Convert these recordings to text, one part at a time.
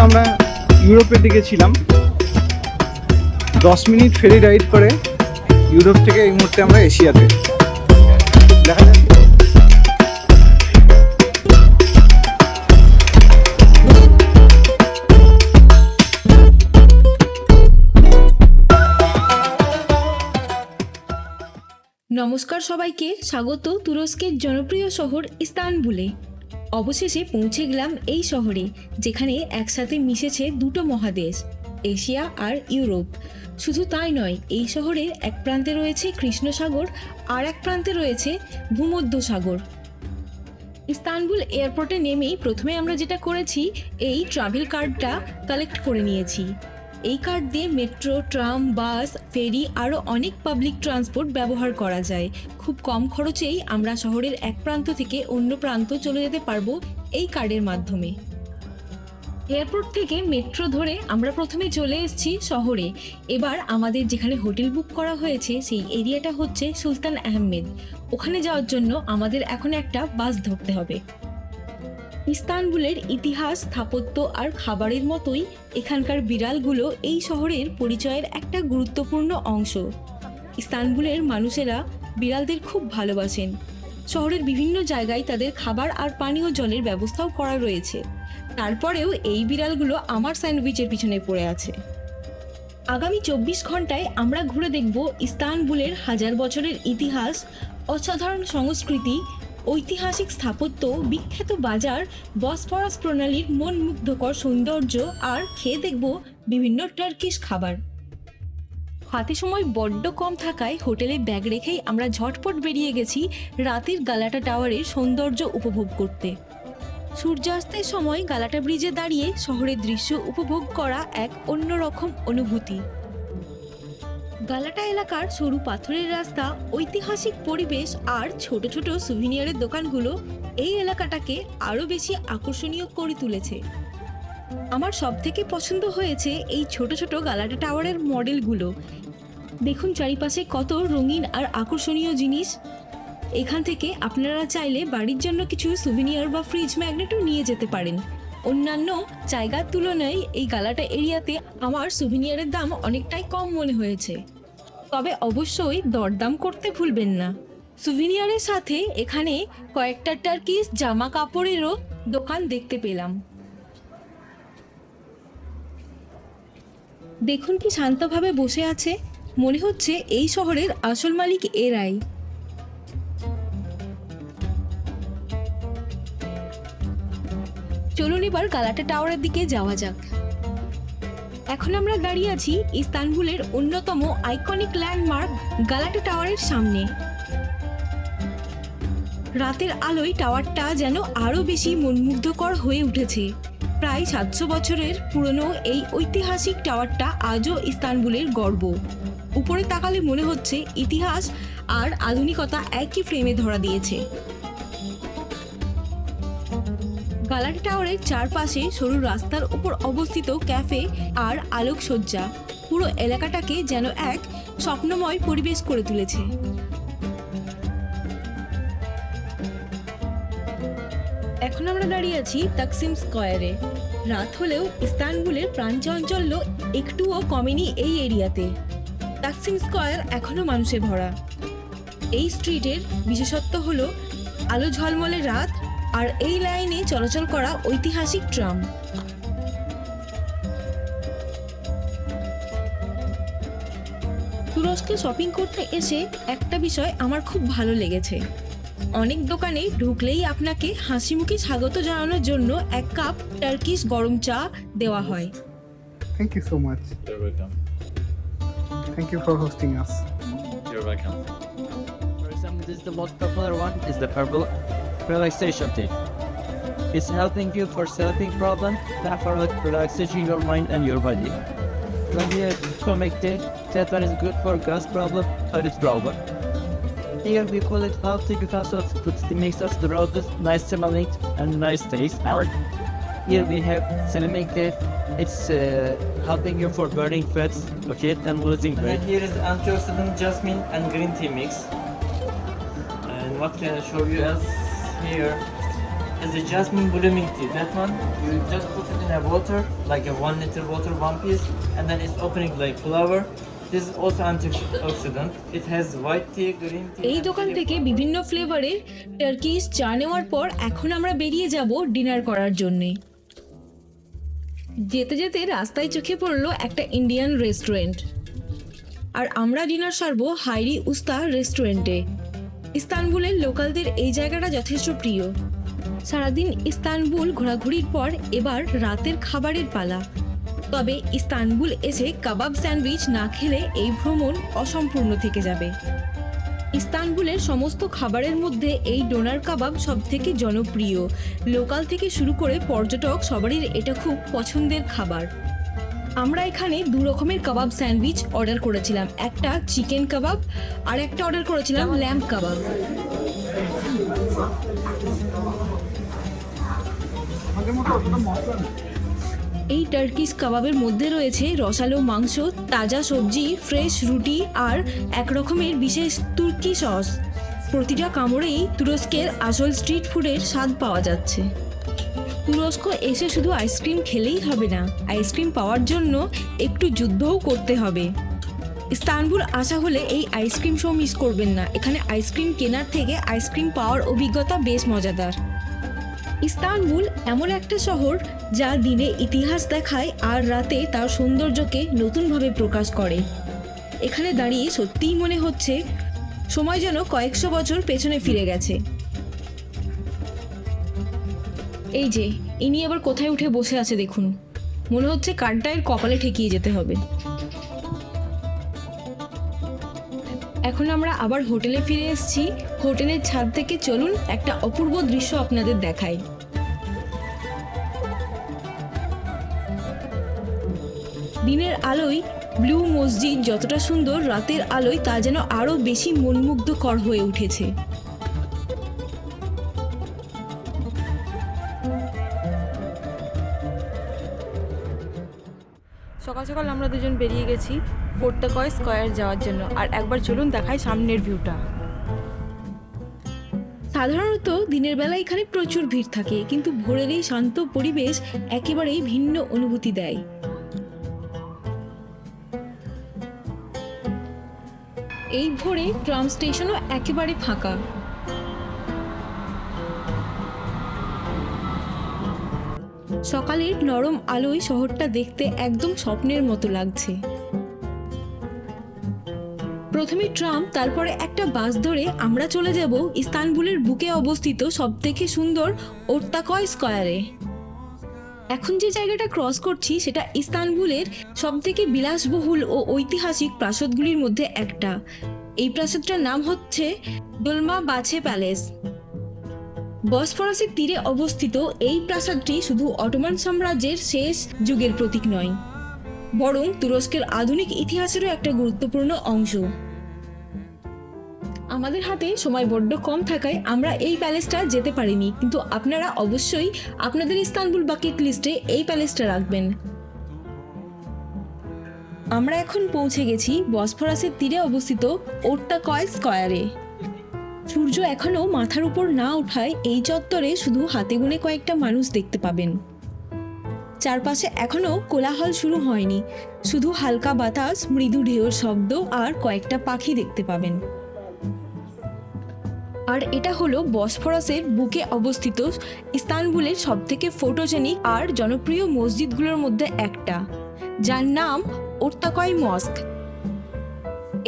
আমরা ইউরোপের দিকে ছিলাম। 10 মিনিট ফেরি রাইড করে ইউরোপ থেকে এই মুহূর্তে আমরা এশিয়াতে। দেখা যাচ্ছে নমস্কার সবাইকে, স্বাগত তুরস্কের জনপ্রিয় শহর ইস্তানবুলে। অবশেষে পৌঁছে গেলাম এই শহরে, যেখানে একসাথে মিশেছে দুটো মহাদেশ, এশিয়া আর ইউরোপ। শুধু তাই নয়, এই শহরের এক প্রান্তে রয়েছে কৃষ্ণ সাগর আর এক প্রান্তে রয়েছে ভূমধ্য সাগর। ইস্তানবুল এয়ারপোর্টে নেমেই প্রথমে আমরা যেটা করেছি, এই ট্রাভেল কার্ডটা কালেক্ট করে নিয়েছি। এই কার্ড দিয়ে মেট্রো, ট্রাম, বাস, ফেরি আরও অনেক পাবলিক ট্রান্সপোর্ট ব্যবহার করা যায়। খুব কম খরচেই আমরা শহরের এক প্রান্ত থেকে অন্য প্রান্ত চলে যেতে পারবো এই কার্ডের মাধ্যমে। এয়ারপোর্ট থেকে মেট্রো ধরে আমরা প্রথমে চলে এসেছি শহরে। এবার আমাদের যেখানে হোটেল বুক করা হয়েছে সেই এরিয়াটা হচ্ছে সুলতান আহমেদ। ওখানে যাওয়ার জন্য আমাদের এখন একটা বাস ধরতে হবে। ইস্তানবুলের ইতিহাস, স্থাপত্য আর খাবারের মতোই এখানকার বিড়ালগুলো এই শহরের পরিচয়ের একটা গুরুত্বপূর্ণ অংশ। ইস্তানবুলের মানুষেরা বিড়ালদের খুব ভালোবাসেন। শহরের বিভিন্ন জায়গায় তাদের খাবার আর পানীয় জলের ব্যবস্থাও করা রয়েছে। তারপরেও এই বিড়ালগুলো আমার স্যান্ডউইচের পিছনে পড়ে আছে। আগামী 24 ঘন্টায় আমরা ঘুরে দেখব ইস্তানবুলের হাজার বছরের ইতিহাস, অসাধারণ সংস্কৃতি, ঐতিহাসিক স্থাপত্য, বিখ্যাত বাজার, বসফরাস প্রণালীর মনমুগ্ধকর সৌন্দর্য আর খেয়ে দেখব বিভিন্ন টার্কিশ খাবার। হাতে সময় বড্ড কম থাকায় হোটেলে ব্যাগ রেখেই আমরা ঝটপট বেরিয়ে গেছি রাতের গালাটা টাওয়ারের সৌন্দর্য উপভোগ করতে। সূর্যাস্তের সময় গালাটা ব্রিজে দাঁড়িয়ে শহরের দৃশ্য উপভোগ করা এক অন্যরকম অনুভূতি। গালাটা এলাকার সরু পাথরের রাস্তা, ঐতিহাসিক পরিবেশ আর ছোট ছোট সুভিনিয়ারের দোকানগুলো এই এলাকাটাকে আরও বেশি আকর্ষণীয় করে তুলেছে। আমার সবথেকে পছন্দ হয়েছে এই ছোট ছোট গালাটা টাওয়ারের মডেলগুলো। দেখুন চারিপাশে কত রঙিন আর আকর্ষণীয় জিনিস। এখান থেকে আপনারা চাইলে বাড়ির জন্য কিছু সুভিনিয়ার বা ফ্রিজ ম্যাগনেটও নিয়ে যেতে পারেন। অন্যান্য জায়গার তুলনায় এই গালাটা এরিয়াতে আমার সুভিনিয়ারের দাম অনেকটাই কম মনে হয়েছে। তবে অবশ্যই দরদাম করতে ভুলবেন না। সুভিনিয়ারের সাথে এখানে কয়েকটা টার্কিশ জামা কাপড়েরও দোকান দেখতে পেলাম। দেখুন কি শান্তভাবে বসে আছে, মনে হচ্ছে এই শহরের আসল মালিক এরাই। চলুন এবার গালাটা টাওয়ারের দিকে যাওয়া যাক। এখন আমরা দাঁড়িয়ে আছি ইস্তানবুলের অন্যতম আইকনিক ল্যান্ডমার্ক গালাটা টাওয়ারের সামনে। রাতের আলোয় টাওয়ারটা যেন আরও বেশি মনমুগ্ধকর হয়ে উঠেছে। প্রায় 700 বছরের পুরনো এই ঐতিহাসিক টাওয়ারটা আজও ইস্তানবুলের গর্ব। উপরে তাকালে মনে হচ্ছে ইতিহাস আর আধুনিকতা একই ফ্রেমে ধরা দিয়েছে। গালাটা টাওয়ারের চারপাশে সরু রাস্তার উপর অবস্থিত ক্যাফে আর আলোকসজ্জা পুরো এলাকাটাকে যেন এক স্বপ্নময় পরিবেশ করে তুলেছে। এখন আমরা দাঁড়িয়ে আছি তাকসিম স্কয়ারে। রাত হলেও ইস্তানবুলের প্রাণচাঞ্চল্য একটুও কমেনি এই এরিয়াতে। তাকসিম স্কয়ার এখনো মানুষে ভরা। এই স্ট্রিটের বিশেষত্ব হলো আলো ঝলমলে রাত আর এই লাইনে চলাচল করা ঐতিহাসিক ট্রাম। তুরস্কে শপিং করতে এসে একটা বিষয় আমার খুব ভালো লেগেছে। অনেক দোকানে ঢুকলেই আপনাকে হাসি মুখে স্বাগত জানানোর জন্য এক কাপ টার্কিশ গরম চা দেওয়া হয়। Thank you so much. You're welcome. Thank you for hosting us. You're welcome. For example, this is the most popular one, is the herbal relaxation tea. It's helping you for sleeping problem, and for relaxation your mind and your body. When you have stomach tea, that one is good for gas problem or its problem. Here we call it healthy because of it makes us the roses nice smelling and nice taste. Here we have cinnamon tea. It's helping you for burning fats, okay, and losing weight. And here is antioxidant jasmine and green tea mix. And what can I show you else here? is the jasmine blooming tea. That one, you just put it in a water, like a 1 liter water, one piece, and then it's opening like flower. This is also antioxidant. It has white tea, green tea. এই and দোকান tea. থেকে বিভিন্ন ফ্লেভারের Turkish চা নেওয়ার পর এখন আমরা বেরিয়ে যাব ডিনার করার জন্যে। যেতে যেতে রাস্তায় চোখে পড়লো একটা ইন্ডিয়ান রেস্টুরেন্ট, আর আমরা ডিনার সারবো হাইরি উস্তা রেস্টুরেন্টে। ইস্তানবুলের লোকালদের এই জায়গাটা যথেষ্ট প্রিয়। সারাদিন ইস্তানবুল ঘোরাঘুরির পর এবার রাতের খাবারের পালা। তবে ইস্তানবুল এসে কাবাব স্যান্ডউইচ না খেলে এই ভ্রমণ অসম্পূর্ণ থেকে যাবে। ইস্তানবুলের সমস্ত খাবারের মধ্যে এই ডোনার কাবাব সবথেকে জনপ্রিয়। লোকাল থেকে শুরু করে পর্যটক সবারই এটা খুব পছন্দের খাবার। আমরা এখানে দু রকমের কাবাব স্যান্ডউইচ অর্ডার করেছিলাম, একটা চিকেন কাবাব আর একটা অর্ডার করেছিলাম ল্যাম্ব কাবাব। এই টার্কিশ কাবাবের মধ্যে রয়েছে রসালো মাংস, তাজা সবজি, ফ্রেশ রুটি আর এক রকমের বিশেষ তুর্কি সস। প্রতিটা কামড়েই তুরস্কের আসল স্ট্রিট ফুডের স্বাদ পাওয়া যাচ্ছে। তুরস্ক এসে শুধু আইসক্রিম খেলেই হবে না, আইসক্রিম পাওয়ার জন্য একটু যুদ্ধও করতে হবে। ইস্তানবুল আসা হলে এই আইসক্রিম শো মিস করবেন না। এখানে আইসক্রিম কেনার থেকে আইসক্রিম পাওয়ার অভিজ্ঞতা বেশ মজাদার। ইস্তানবুল এমন একটা শহর যা দিনে ইতিহাস দেখায় আর রাতে তার সৌন্দর্যকে নতুনভাবে প্রকাশ করে। এখানে দাঁড়িয়ে সত্যিই মনে হচ্ছে সময় যেন কয়েকশো বছর পেছনে ফিরে গেছে। এই যে ইনি আবার কোথায় উঠে বসে আছে দেখুন, মনে হচ্ছে কারটা এর কপালে ঠেকিয়ে যেতে হবে। এখন আমরা আবার হোটেলে ফিরে এসেছি। হোটেলের ছাদ থেকে চলুন একটা অপূর্ব দৃশ্য আপনাদের দেখাই। দিনের আলোয় ব্লু মসজিদ যতটা সুন্দর, রাতের আলোয় তা যেন আরো বেশি মনমুগ্ধকর হয়ে উঠেছে। সকাল সকাল আমরা দুজন বেরিয়ে গেছি পোর্তাকয় স্কয়ার যাওয়ার জন্য। আর একবার চলুন দেখাই সামনের ভিউটা। সাধারণত দিনের বেলা এখানে প্রচুর ভিড় থাকে, কিন্তু ভোরের এই শান্ত পরিবেশ একেবারেই ভিন্ন অনুভূতি দেয়। এই ভোরে ট্রাম স্টেশনও একেবারে ফাঁকা। সকালের নরম আলোয় শহরটা দেখতে একদম স্বপ্নের মতো লাগছে। প্রথমে ট্রাম, তারপরে একটা বাস ধরে আমরা চলে যাব ইস্তানবুলের বুকে অবস্থিত সবথেকে সুন্দর ওর্তাকয় স্কয়ারে। এখন যে জায়গাটা ক্রস করছি সেটা ইস্তানবুলের সবথেকে বিলাসবহুল ও ঐতিহাসিক প্রাসাদগুলির মধ্যে একটা। এই প্রাসাদটার নাম হচ্ছে দোলমাবাছে প্যালেস। বসফরাসের তীরে অবস্থিত এই প্রাসাদটি শুধু অটোমান সাম্রাজ্যের শেষ যুগের প্রতীক নয়, বরং তুরস্কের আধুনিক ইতিহাসেরও একটা গুরুত্বপূর্ণ অংশ। আমাদের হাতে সময় বড্ড কম থাকায় আমরা এই প্যালেসটা যেতে পারিনি, কিন্তু আপনারা অবশ্যই আপনাদের ইস্তানবুল বাকেট লিস্টে এই প্যালেসটা রাখবেন। আমরা এখন পৌঁছে গেছি বসফরাসের তীরে অবস্থিত ওর্তাকয় স্কয়ারে। সূর্য এখনো মাথার উপর না ওঠায় এই চত্বরে শুধু হাতে গোনে কয়েকটা মানুষ দেখতে পাবেন। চারপাশে এখনো কোলাহল শুরু হয়নি, শুধু হালকা বাতাস, মৃদু ঢেউর শব্দ আর কয়েকটা পাখি দেখতে পাবেন। আর এটা হলো বসফরাসের বুকে অবস্থিত ইস্তানবুলের সবথেকে ফটোজেনিক আর জনপ্রিয় মসজিদগুলোর মধ্যে একটা, যার নাম ওর্তাকয় মস্ক।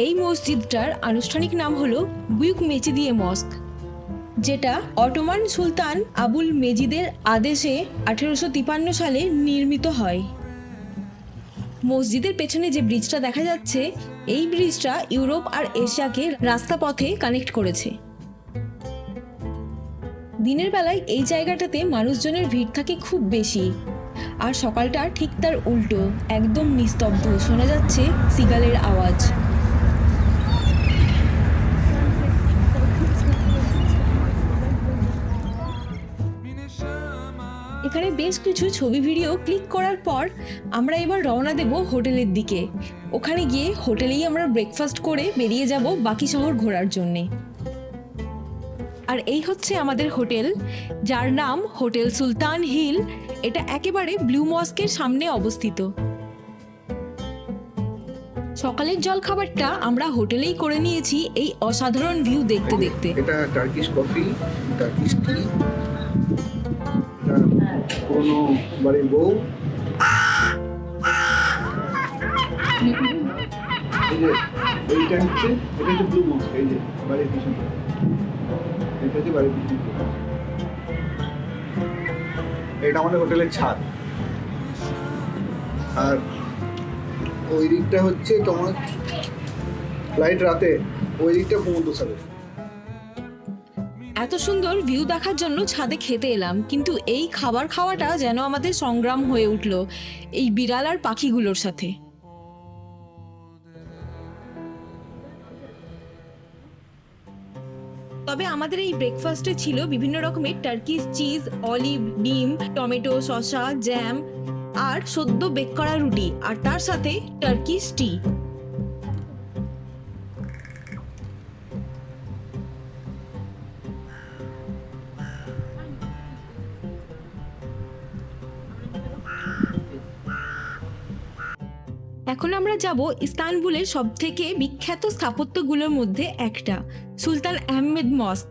এই মসজিদটার আনুষ্ঠানিক নাম হলো বুয়ুক মেচিদিয়ে মস্ক, যেটা অটোমান সুলতান আবুল মেজিদের আদেশে 1853 সালে নির্মিত হয়। মসজিদের পেছনে যে ব্রিজটা দেখা যাচ্ছে, এই ব্রিজটা ইউরোপ আর এশিয়াকে রাস্তাপথে কানেক্ট করেছে। দিনের বেলায় এই জায়গাটাতে মানুষজনের ভিড় থাকে খুব বেশি, আর সকালটা ঠিক তার উল্টো, একদম নিস্তব্ধ, শোনা যাচ্ছে সিগালের আওয়াজ। এখানে বেশ কিছু ছবি ভিডিও ক্লিক করার পর আমরা এবার রওনা দেব হোটেলের দিকে। ওখানে গিয়ে হোটেলেই আমরা ব্রেকফাস্ট করে বেরিয়ে যাব বাকি শহর ঘোরার জন্যে। আর এই হচ্ছে আমাদের হোটেল, যার নাম হোটেল সুলতান হিল। এটা একেবারে ব্লু মস্কের সামনে অবস্থিত। সকালের জলখাবারটা আমরা হোটেলেই করে নিয়েছি এই অসাধারণ ভিউ দেখতে দেখতে। এটা টার্কিশ কফি, টার্কিশ টি, কোনো বাড়ির বউ। এই যে এইটা হচ্ছে ব্লু মস্ক, এই যে বাড়ির পিছনে, এটা হচ্ছে বাড়ির পিছনে। এটা আমাদের হোটেলের ছাদ। আর ওই দিকটা হচ্ছে তোমার লাইট রাতে, ওই দিকটা সমুদ্র ছাড়ে। এত সুন্দর ভিউ দেখার জন্য ছাদে খেতে এলাম, কিন্তু এই খাবার খাওয়াটা যেন আমাদের সংগ্রাম হয়ে উঠল এই বিড়াল আর পাখিগুলোর সাথে। তবে আমাদের এই ব্রেকফাস্টে ছিল বিভিন্ন রকমের টার্কিশ চিজ, অলিভ, ডিম, টমেটো, শসা, জ্যাম আর সদ্য বেক করা রুটি, আর তার সাথে টার্কিশ টি। এখন আমরা যাব ইস্তানবুলের সবথেকে বিখ্যাত স্থাপত্যগুলোর মধ্যে একটা, সুলতান আহমেদ মস্ক,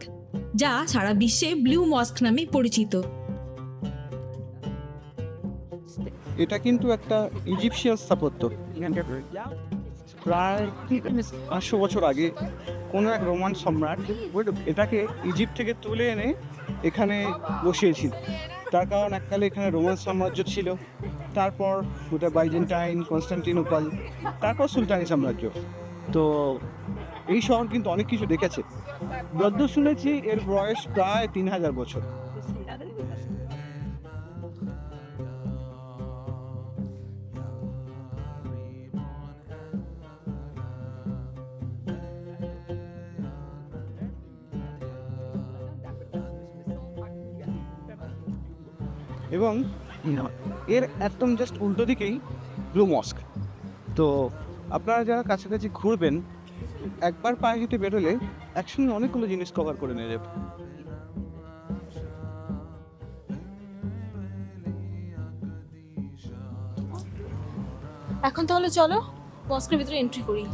যা সারা বিশ্বে ব্লু মস্ক নামে পরিচিত। এটা কিন্তু একটা ইজিপশিয়ান স্থাপত্য। প্রায় 500 বছর আগে কোনো এক রোমান সম্রাট এটাকে ইজিপ্ট থেকে তুলে এনে এখানে বসিয়েছিল। তার কারণ এককালে এখানে রোমান সাম্রাজ্য ছিল, তারপর ওটা বাইজেন্টাইন, কনস্টান্টিনোপল, তারপর সুলতানি সাম্রাজ্য। তো এই শহর কিন্তু অনেক কিছু দেখেছে। যদ্দূর শুনেছি এর বয়স প্রায় 3000 বছর। এবং এর একদম জাস্ট উল্টো দিকেই ব্লু মস্ক। তো আপনারা যারা কাছাকাছি ঘুরবেন, একবার পায়ে হেঁটে বেরোলে একসঙ্গে অনেকগুলো জিনিস কভার করে নিয়ে যাবে। এখন তাহলে চলো মস্কের ভিতরে এন্ট্রি করি।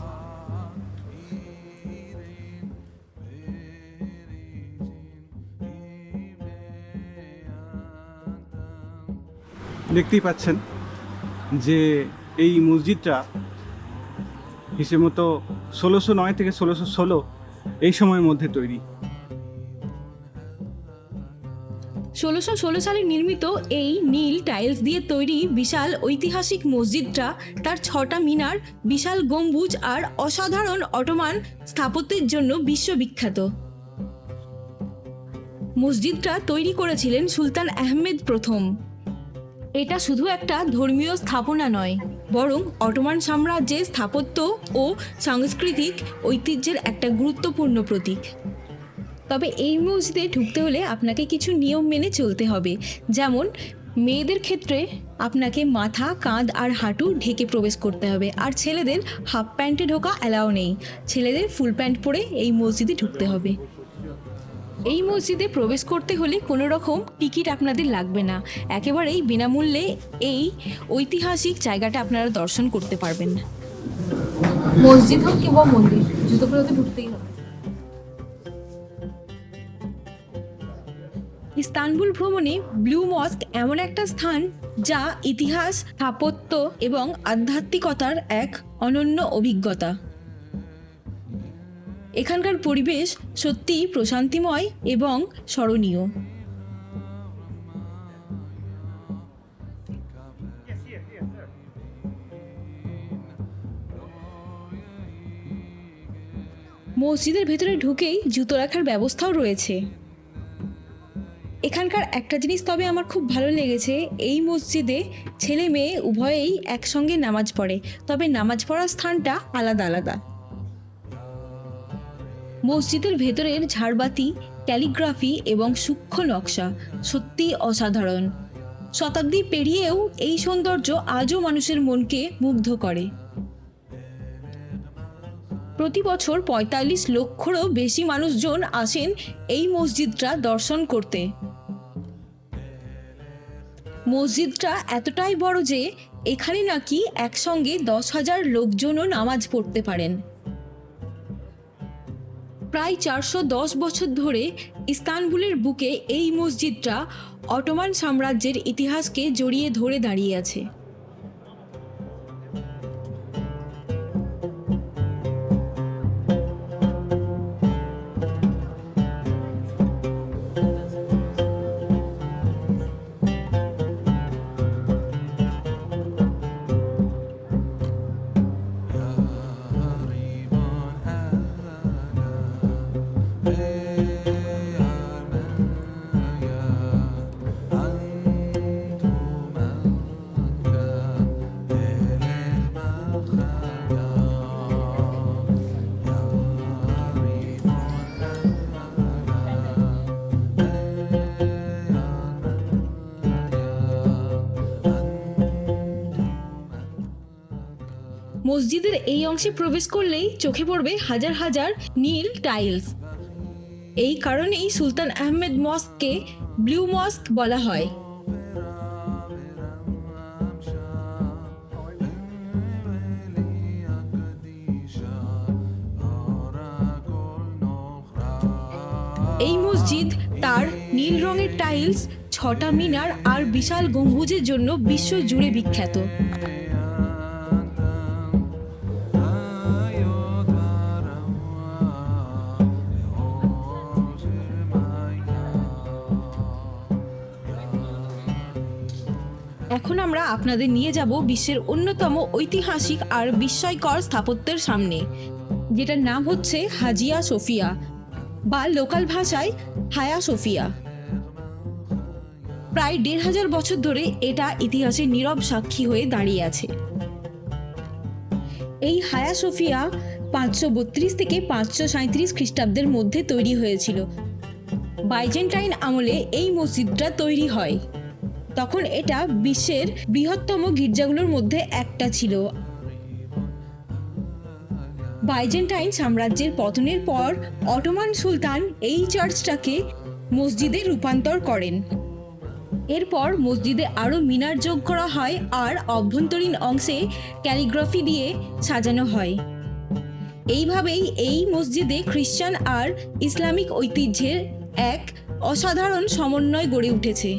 দেখতেই পাচ্ছেন যে এই মসজিদটা হিসেব মতো 1609 থেকে 1616 এই সময়ের মধ্যে তৈরি। 1616 সালে নির্মিত এই নীল টাইলস দিয়ে তৈরি বিশাল ঐতিহাসিক মসজিদটা তার 6টা মিনার, বিশাল গম্বুজ আর অসাধারণ অটোমান স্থাপত্যের জন্য বিশ্ববিখ্যাত। মসজিদটা তৈরি করেছিলেন সুলতান আহমেদ প্রথম। এটা শুধু একটা ধর্মীয় স্থাপনা নয়, বরং অটোমান সাম্রাজ্যের স্থাপত্য ও সাংস্কৃতিক ঐতিহ্যের একটা গুরুত্বপূর্ণ প্রতীক। তবে এই মসজিদে ঢুকতে হলে আপনাকে কিছু নিয়ম মেনে চলতে হবে। যেমন মেয়েদের ক্ষেত্রে আপনাকে মাথা, কাঁধ আর হাঁটু ঢেকে প্রবেশ করতে হবে, আর ছেলেদের হাফ প্যান্টে ঢোকা অ্যালাউ নেই। ছেলেদের ফুল প্যান্ট পরে এই মসজিদে ঢুকতে হবে। এই মসজিদে প্রবেশ করতে হলে কোনো রকম টিকিট আপনাদের লাগবে না, একেবারেই বিনামূল্যে এই ঐতিহাসিক জায়গাটা আপনারা দর্শন করতে পারবেন। মসজিদ হোক কিংবা মন্দির, জুতো পরে ঢুকতেই হবে। ইস্তানবুল ভ্রমণে ব্লু মস্ক এমন একটা স্থান যা ইতিহাস, স্থাপত্য এবং আধ্যাত্মিকতার এক অনন্য অভিজ্ঞতা। এখানকার পরিবেশ সত্যিই প্রশান্তিময় এবং স্মরণীয়। মসজিদের ভেতরে ঢুকেই জুতো রাখার ব্যবস্থাও রয়েছে। এখানকার একটা জিনিস তবে আমার খুব ভালো লেগেছে, এই মসজিদে ছেলে মেয়ে উভয়েই একসঙ্গে নামাজ পড়ে, তবে নামাজ পড়ার স্থানটা আলাদা আলাদা। মসজিদের ভেতরের ঝাড়বাতি, ক্যালিগ্রাফি এবং সূক্ষ্ম নকশা সত্যিই অসাধারণ। শতাব্দী পেরিয়েও এই সৌন্দর্য আজও মানুষের মনকে মুগ্ধ করে। প্রতি বছর ৪৫ লক্ষেরও বেশি মানুষজন আসেন এই মসজিদটা দর্শন করতে। মসজিদটা এতটাই বড় যে এখানে নাকি একসঙ্গে ১০,০০০ লোকজনও নামাজ পড়তে পারেন। প্রায় ৪১০ বছর ধরে ইস্তানবুলের বুকে এই মসজিদটা অটোমান সাম্রাজ্যের ইতিহাসকে জড়িয়ে ধরে দাঁড়িয়ে আছে। মসজিদের এই অংশে প্রবেশ করলেই চোখে পড়বে হাজার হাজার নীল টাইলস। এই কারণেই সুলতান আহমেদ মস্ককে ব্লু মস্ক বলা হয়। এই মসজিদ তার নীল রঙের টাইলস, ৬টা মিনার আর বিশাল গম্বুজের জন্য বিশ্ব জুড়ে বিখ্যাত। এখন আমরা আপনাদের নিয়ে যাব বিশ্বের অন্যতম ঐতিহাসিক আর বিস্ময়কর স্থাপত্যের সামনে, যেটার নাম হচ্ছে হাজিয়া সোফিয়া বা লোকাল ভাষায় হায়া সোফিয়া। প্রায় ১৫০০ বছর ধরে এটা ইতিহাসের নীরব সাক্ষী হয়ে দাঁড়িয়ে আছে। এই হায়া সোফিয়া ৫৩২ থেকে ৫৩৭ খ্রিস্টাব্দের মধ্যে তৈরি হয়েছিল। বাইজেন্টাইন আমলে এই মসজিদটা তৈরি হয়। তখন এটা বিশ্বের বৃহত্তম গির্জাগুলোর মধ্যে একটা ছিল। বাইজেন্টাইন সাম্রাজ্যের পতনের পর অটোমান সুলতান এই চার্চটাকে মসজিদে রূপান্তর করেন। এরপর মসজিদে আরও মিনার যোগ করা হয় আর অভ্যন্তরীণ অংশে ক্যালিগ্রাফি দিয়ে সাজানো হয়। এইভাবেই এই মসজিদে খ্রিস্টান আর ইসলামিক ঐতিহ্যের এক অসাধারণ সমন্বয় গড়ে উঠেছে।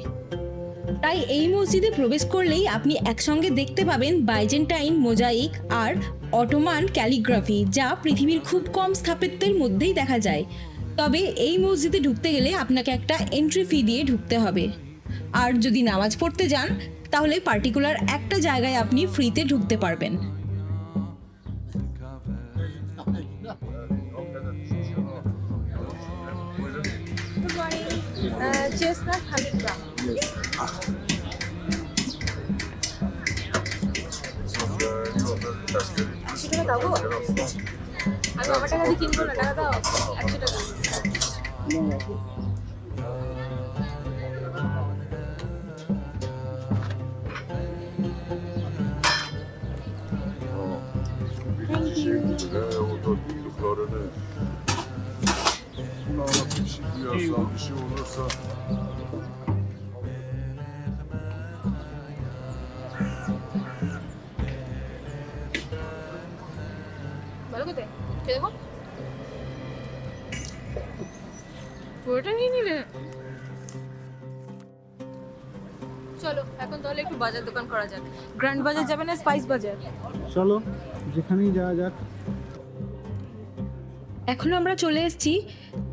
তাই এই মসজিদে প্রবেশ করলেই আপনি একসঙ্গে দেখতে পাবেন বাইজেন্টাইন মোজাইক আর অটোমান ক্যালিগ্রাফি, যা পৃথিবীর খুব কম স্থাপত্যের মধ্যেই দেখা যায়। তবে এই মসজিদে ঢুকতে গেলে আপনাকে একটা এন্ট্রি ফি দিয়ে ঢুকতে হবে। আর যদি নামাজ পড়তে যান তাহলে পার্টিকুলার একটা জায়গায় আপনি ফ্রিতে ঢুকতে পারবেন। Chestnut 100 gram. সেটা দাও গো। আমি আমার টাকা দিয়ে কিনবো না, টাকা দাও 100 টাকা। ভালো কোথায় খেয়ে দেবো, পুরোটা নিয়ে নিলে। চলো এখন তাহলে একটু বাজার দোকান করা যাক। গ্র্যান্ড বাজার যাবে না স্পাইস বাজার? চলো যেখানেই যাওয়া যাক। এখন আমরা চলে এসেছি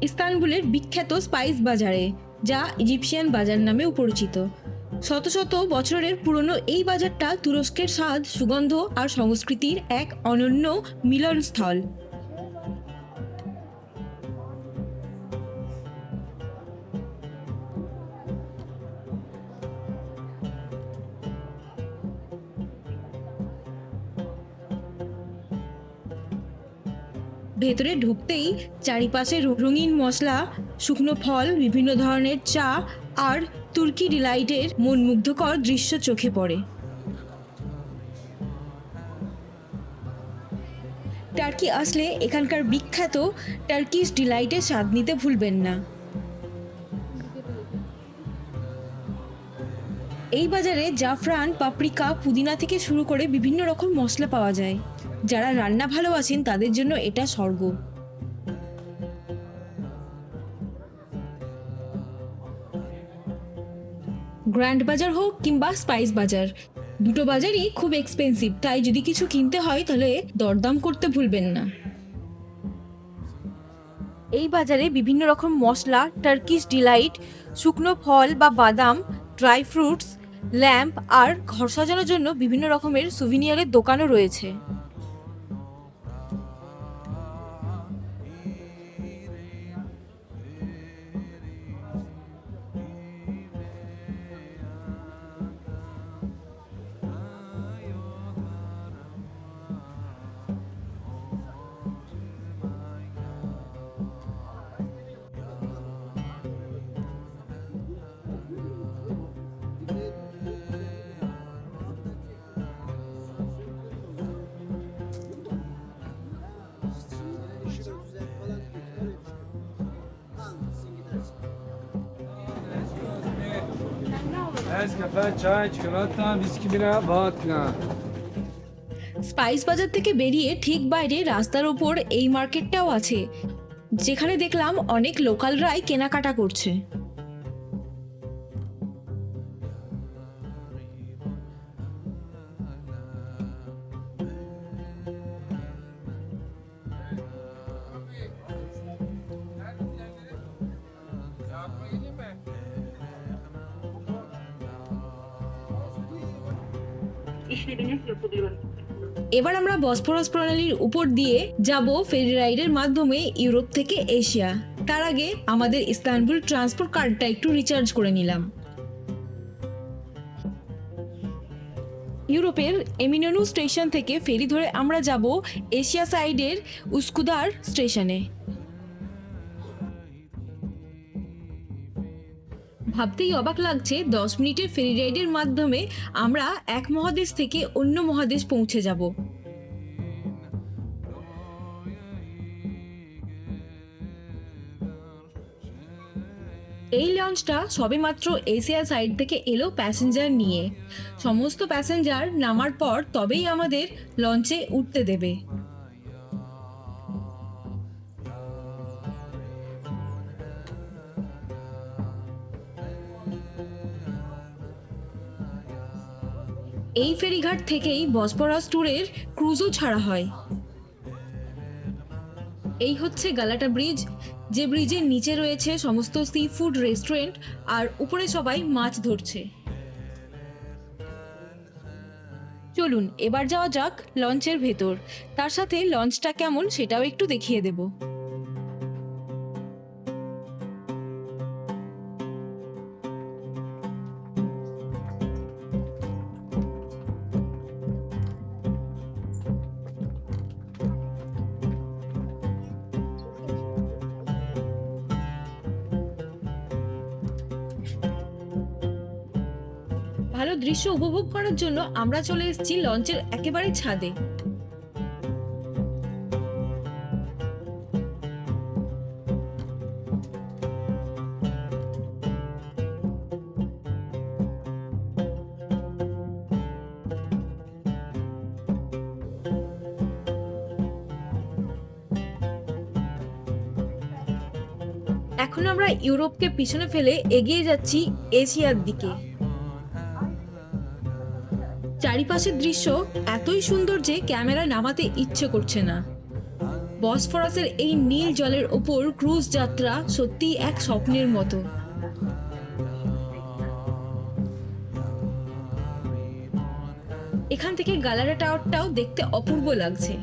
ইস্তানবুলের বিখ্যাত স্পাইস বাজারে, যা ইজিপশিয়ান বাজার নামেও পরিচিত। শত শত বছরের পুরনো এই বাজারটা তুরস্কের স্বাদ, সুগন্ধ আর সংস্কৃতির এক অনন্য মিলনস্থল। ভেতরে ঢুকতেই চারিপাশে রঙিন মশলা, শুকনো ফল, বিভিন্ন ধরনের চা আর তুর্কি ডিলাইটের মনমুগ্ধকর দৃশ্য চোখে পড়ে। টার্কি আসলে এখানকার বিখ্যাত টার্কিশ ডিলাইটের স্বাদ নিতে ভুলবেন না। এই বাজারে জাফরান, পাপরিকা, পুদিনা থেকে শুরু করে বিভিন্ন রকম মশলা পাওয়া যায়। যারা রান্না ভালোবাসেন তাদের জন্য এটা স্বর্গ। গ্র্যান্ড বাজার হোক কিংবা স্পাইস বাজার, দুটো বাজারই খুব এক্সপেন্সিভ, তাই যদি কিছু কিনতে হয় তাহলে দরদাম করতে ভুলবেন না। এই বাজারে বিভিন্ন রকম মশলা, টার্কিশ ডিলাইট, শুকনো ফল বা বাদাম, ড্রাই ফ্রুটস, ল্যাম্প আর ঘর সাজানোর জন্য বিভিন্ন রকমের সুভিনিয়ারের দোকানও রয়েছে। Nescafe, çay, çikolata, viski, bira, vodka. Spice বাজার থেকে বেরিয়ে ঠিক বাইরে রাস্তার ওপর এই মার্কেটটাও আছে, যেখানে দেখলাম অনেক লোকালরাই কেনাকাটা করছে। এবার আমরা বসফরাস প্রণালীর উপর দিয়ে যাব ফেরি রাইডের মাধ্যমে ইউরোপ থেকে এশিয়া। তার আগে আমাদের ইস্তানবুল ট্রান্সপোর্ট কার্ডটা একটু রিচার্জ করে নিলাম। ইউরোপের এমিননু স্টেশন থেকে ফেরি ধরে আমরা যাব এশিয়া সাইডের উস্কুদার স্টেশনে। ভাবতেই অবাক লাগছে 10 মিনিটের ফেরি রাইডের মাধ্যমে আমরা এক মহাদেশ থেকে অন্য মহাদেশ পৌঁছে যাব। এই লঞ্চটা সবেমাত্র এশিয়া সাইড থেকে এলো প্যাসেঞ্জার নিয়ে। সমস্ত প্যাসেঞ্জার নামার পর তবেই আমাদের লঞ্চে উঠতে দেবে। এই ফেরিঘাট থেকেই বসফরাস ট্যুরের ক্রুজও ছাড়া হয়। এই হচ্ছে গালাটা ব্রিজ, যে ব্রিজের নিচে রয়েছে সমস্ত সি ফুড রেস্টুরেন্ট আর উপরে সবাই মাছ ধরছে। চলুন এবার যাওয়া যাক লঞ্চের ভেতর, তার সাথে লঞ্চটা কেমন সেটাও একটু দেখিয়ে দেব। ভালো দৃশ্য উপভোগ করার জন্য আমরা চলে এসেছি লঞ্চের একেবারে ছাদে। এখন আমরা ইউরোপকে পিছনে ফেলে এগিয়ে যাচ্ছি এশিয়ার দিকে। চারিপাশের দৃশ্য এতই সুন্দর যে ক্যামেরা নামাতে ইচ্ছে করছে না। বসফরাসের এই নীল জলের ওপর ক্রুজ যাত্রা সত্যি এক স্বপ্নের মতো। এখান থেকে গালারা টাওয়ারটাও দেখতে অপূর্ব লাগছে।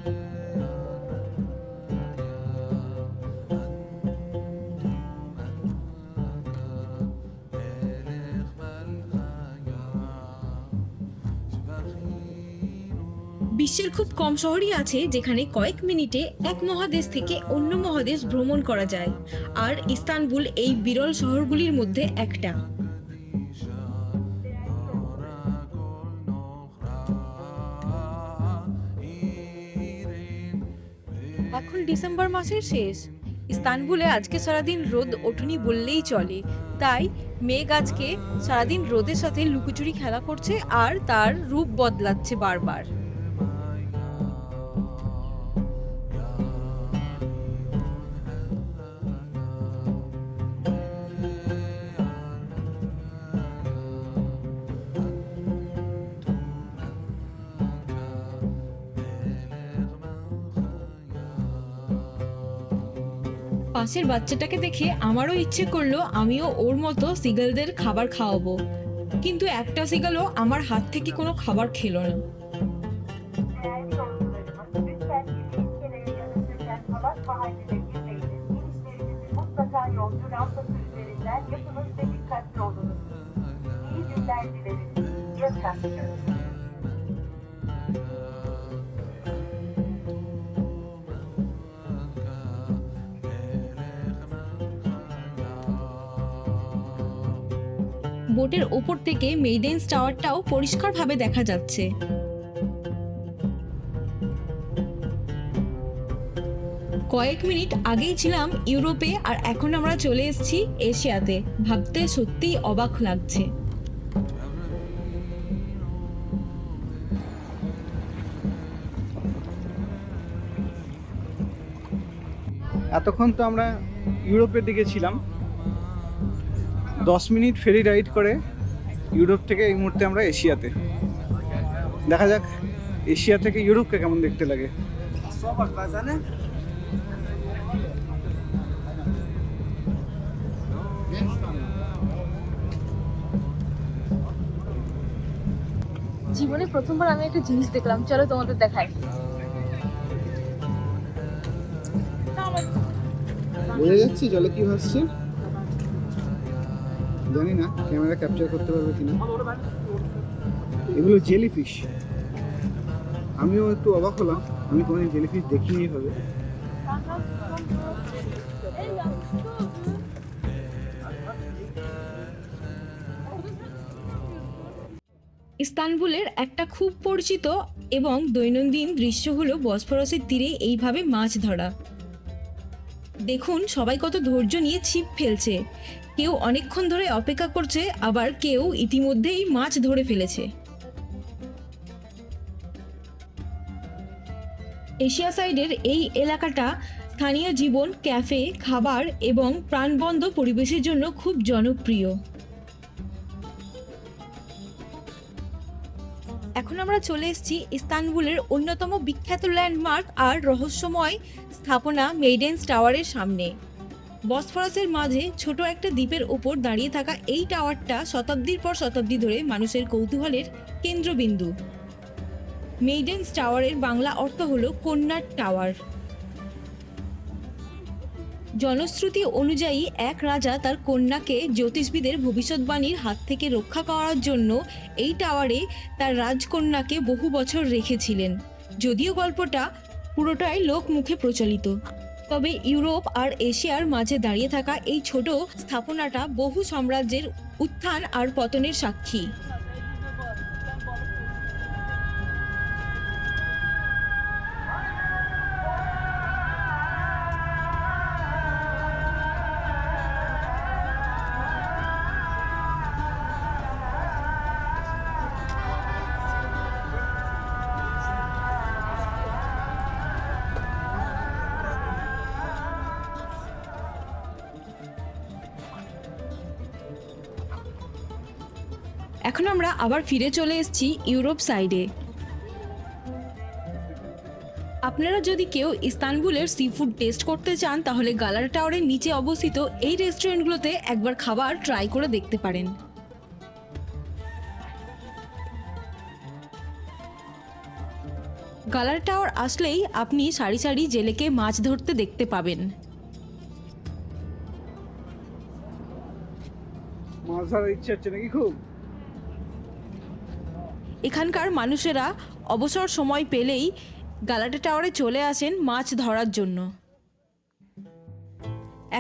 বিশ্বের খুব কম শহরই আছে যেখানে কয়েক মিনিটে এক মহাদেশ থেকে অন্য মহাদেশ ভ্রমণ করা যায়, আর ইস্তানবুল এই বিরল শহরগুলির মধ্যে একটা। ডিসেম্বর মাসের শেষ। ইস্তানবুলে আজকে সারাদিন রোদ ওঠেনি বললেই চলে, তাই মেঘ আজকে সারাদিন রোদের সাথে লুকোচুরি খেলা করছে আর তার রূপ বদলাচ্ছে বারবার। পাশের বাচ্চাটাকে দেখে আমারও ইচ্ছে করলো আমিও ওর মতো সিগালদের খাবার খাওয়াবো, কিন্তু একটা সিগালও আমার হাত থেকে কোনো খাবার খেলো না। Değerli yolcularımız, lütfen gümrük kenarı yanıtırken halat mahalline girmeyiniz. İnişlerinizi mutlaka yolcu rampası üzerinden yapınız ve dikkatli olunuz. İyi günler dileriz. Yasak. বোটের ওপর থেকে মেইডেন্স টাওয়ারটাও পরিষ্কারভাবে দেখা যাচ্ছে। কয়েক মিনিট আগেই ছিলাম ইউরোপে আর এখন আমরা চলে এসেছি এশিয়াতে। ভাবতে সত্যিই অবাক লাগছে। এতক্ষণ তো আমরা ইউরোপের দিকে ছিলাম, 10 মিনিট ফেরি রাইড করে ইউরোপ থেকে এই মুহূর্তে আমরা এশিয়াতে। দেখা যাক এশিয়া থেকে ইউরোপকে কেমন দেখতে লাগে। জীবনে প্রথমবার আমি একটা জিনিস দেখলাম, চলো তোমাদের দেখাই। বোঝা যাচ্ছে জলে কি ভাসছে, জানি না ক্যামেরা ক্যাপচার করতে পারবে কিনা। এগুলো জেলিফিশ। আমিও একটু অবাক হলাম, আমি কোনোদিন জেলিফিশ দেখিনি এইভাবে। ইস্তানবুলের একটা খুব পরিচিত এবং দৈনন্দিন দৃশ্য হলো বসফরাসের তীরে এইভাবে মাছ ধরা। দেখুন সবাই কত ধৈর্য নিয়ে ছিপ ফেলছে, কেউ অনেকক্ষণ ধরে অপেক্ষা করছে, আবার কেউ ইতিমধ্যেই মাছ ধরে ফেলেছে। এশিয়া সাইডের এই এলাকাটা স্থানীয় জীবন, ক্যাফে, খাবার এবং প্রাণবন্ত পরিবেশের জন্য খুব জনপ্রিয়। এখন আমরা চলে এসেছি ইস্তানবুলের অন্যতম বিখ্যাত ল্যান্ডমার্ক আর রহস্যময় স্থাপনা মেইডেন্স টাওয়ারের সামনে। বসফরাসের মাঝে ছোট একটা দ্বীপের ওপর দাঁড়িয়ে থাকা এই টাওয়ারটা শতাব্দীর পর শতাব্দী ধরে মানুষের কৌতূহলের কেন্দ্রবিন্দু। মেইডেন্স টাওয়ারের বাংলা অর্থ হলো কন্যার টাওয়ার। জনশ্রুতি অনুযায়ী এক রাজা তার কন্যাকে জ্যোতিষবিদের ভবিষ্যৎবাণীর হাত থেকে রক্ষা করার জন্য এই টাওয়ারে তার রাজকন্যাকে বহু বছর রেখেছিলেন। যদিও গল্পটা পুরোটাই লোকমুখে প্রচলিত, তবে ইউরোপ আর এশিয়ার মাঝে দাঁড়িয়ে থাকা এই ছোট স্থাপনাটা বহু সাম্রাজ্যের উত্থান আর পতনের সাক্ষী। এখন আমরা আবার ফিরে চলে এসেছি ইউরোপ সাইডে। আপনারা যদি কেউ ইস্তানবুলের সি ফুড টেস্ট করতে চান তাহলে গালার টাওয়ারের নিচে অবস্থিত এই রেস্টুরেন্টগুলোতে একবার খাবার ট্রাই করে দেখতে পারেন। গালার টাওয়ার আসলেই আপনি সারি সারি জেলেকে মাছ ধরতে দেখতে পাবেন। মাছ ধরার ইচ্ছে হচ্ছে নাকি খুব? এখানকার মানুষেরা অবসর সময় পেলেই গালাটা টাওয়ারে চলে আসেন মাছ ধরার জন্য।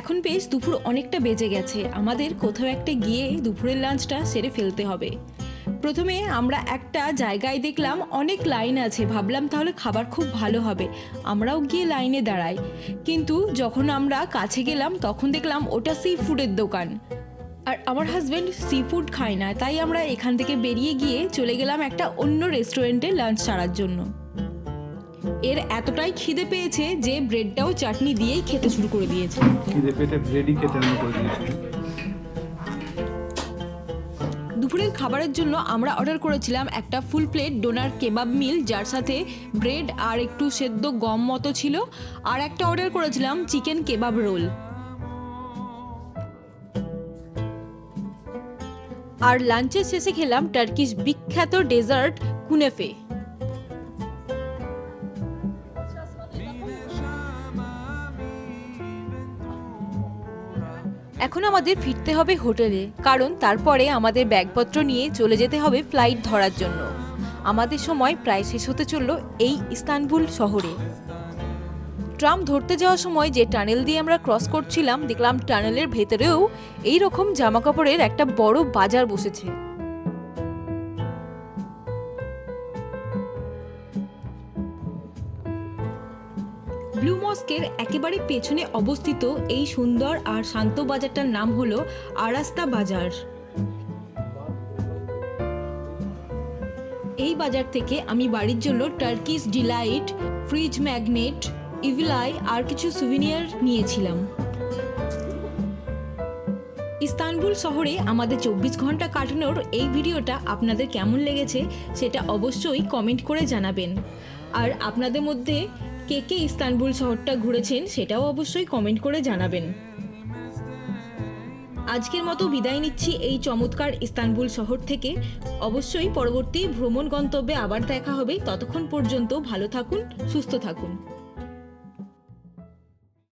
এখন বেশ দুপুর অনেকটা বেজে গেছে, আমাদের কোথাও একটা গিয়ে দুপুরের লাঞ্চটা সেরে ফেলতে হবে। প্রথমে আমরা একটা জায়গায় দেখলাম অনেক লাইন আছে, ভাবলাম তাহলে খাবার খুব ভালো হবে, আমরাও গিয়ে লাইনে দাঁড়াই। কিন্তু যখন আমরা কাছে গেলাম তখন দেখলাম ওটা সি ফুডের দোকান, আর আমার হাজব্যান্ড সি ফুড খায় না, তাই আমরা এখান থেকে বেরিয়ে গিয়ে চলে গেলাম একটা অন্য রেস্টুরেন্টে লাঞ্চ সারার জন্য। এর এতটাই খিদে পেয়েছে যে ব্রেডটাও চাটনি দিয়েই খেতে শুরু করে দিয়েছে। খিদে পেটে ব্রেডই খেতে আরম্ভ করে দিয়েছিল। দুপুরের খাবারের জন্য আমরা অর্ডার করেছিলাম একটা ফুল প্লেট ডোনার কেবাব মিল, যার সাথে ব্রেড আর একটু সেদ্ধ গম মতো ছিল, আর একটা অর্ডার করেছিলাম চিকেন কেবাব রোল। আর লাঞ্চের শেষে খেলাম টার্কিশ বিখ্যাত ডেজার্ট কুনেফে। এখন আমাদের ফিরতে হবে হোটেলে, কারণ তারপরে আমাদের ব্যাগপত্র নিয়ে চলে যেতে হবে ফ্লাইট ধরার জন্য। আমাদের সময় প্রায় শেষ হতে চলল এই ইস্তানবুল শহরে। ট্রাম ধরতে যাওয়ার সময় যে টানেল দিয়ে আমরা ক্রস করছিলাম, দেখলাম টানেলের ভেতরেও এই রকম জামাকাপড়ের একটা বড় বাজার বসেছে। ব্লু মস্কের একেবারে পেছনে অবস্থিত এই সুন্দর আর শান্ত বাজারটার নাম হলো আরাস্তা বাজার। এই বাজার থেকে আমি বাড়ির জন্য Turkish delight, fridge magnet, evil eye আর কিছু সুভিনিয়ার নিয়েছিলাম। ইস্তানবুল শহরে আমাদের 24 ঘন্টা কাটানোর এই ভিডিওটা আপনাদের কেমন লেগেছে সেটা অবশ্যই কমেন্ট করে জানাবেন। আর আপনাদের মধ্যে কে কে ইস্তানবুল শহরটা ঘুরেছেন সেটাও অবশ্যই কমেন্ট করে জানাবেন। আজকের মতো বিদায় নিচ্ছি এই চমৎকার ইস্তানবুল শহর থেকে। অবশ্যই পরবর্তী ভ্রমণ গন্তব্যে আবার দেখা হবে। ততক্ষণ পর্যন্ত ভালো থাকুন, সুস্থ থাকুন।